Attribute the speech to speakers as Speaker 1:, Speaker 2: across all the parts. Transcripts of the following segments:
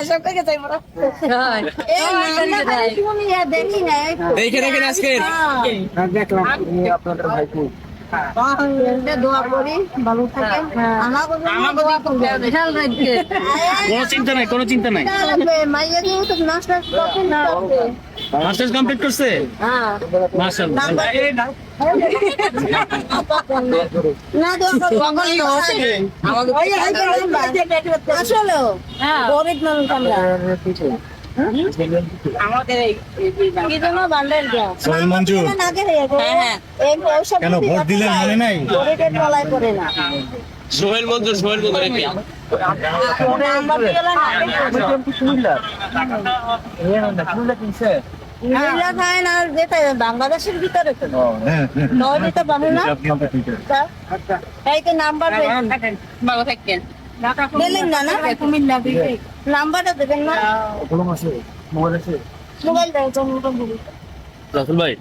Speaker 1: সব থেকে চাই মোরা দেখি না
Speaker 2: দেখে দেখেন আজকে
Speaker 3: দেখলাম আপনাদের ভাইপু
Speaker 1: দোয়া করি ভালো থাকেন আমাকে খেয়াল রাখবে
Speaker 2: কোনো চিন্তা নাই কোনো চিন্তা নাই
Speaker 1: মাইয়া দিয়ে তো নাস্তা করতে না
Speaker 2: মাস্টার্স কমপ্লিট করছে
Speaker 1: হ্যাঁ
Speaker 2: মাশাআল্লাহ
Speaker 1: না দোয়া করি আসলে গরিব মানুষ আমরা আমাদের কি যেন বান্ডেল
Speaker 3: সোহেল মঞ্জু কেন ভোট দিলেন মনে নাই
Speaker 1: গরিবের তলায় পড়ে না
Speaker 2: সোহেল মঞ্জুর রেখে
Speaker 1: বাংলাদেশের ভিতরে নয়টা পাবো না এই তো নাম্বার ভালো থাকেন দিলেন না না কুমিল্লা নাম্বারটা দেবেন না মোবাইল দেয়
Speaker 2: রাসেল ভাই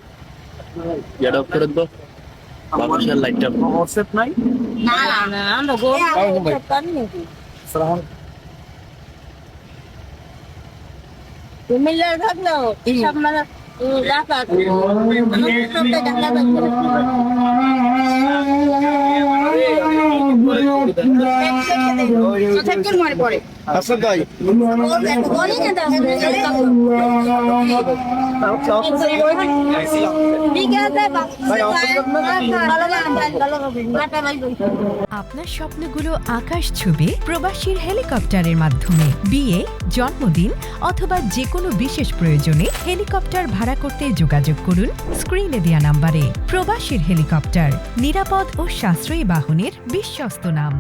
Speaker 2: গেট অফ করে দাও বাবুশার লাইটটা
Speaker 3: হোয়াটসঅ্যাপ নাই
Speaker 1: না না আমরা গোল নাকি কুমিল্লা থাকলো সব মানে রাখা
Speaker 3: আচ্ছা ভাই
Speaker 4: আপনার স্বপ্নগুলো আকাশ ছুবে প্রবাসীর হেলিকপ্টারের মাধ্যমে বিয়ে, জন্মদিন অথবা যে কোনো বিশেষ প্রয়োজনে হেলিকপ্টার ভাড়া করতে যোগাযোগ করুন স্ক্রিনে দেয়া নাম্বারে। প্রবাসীর হেলিকপ্টার, নিরাপদ ও সাশ্রয়ী বাহনের বিশ্বস্ত নাম।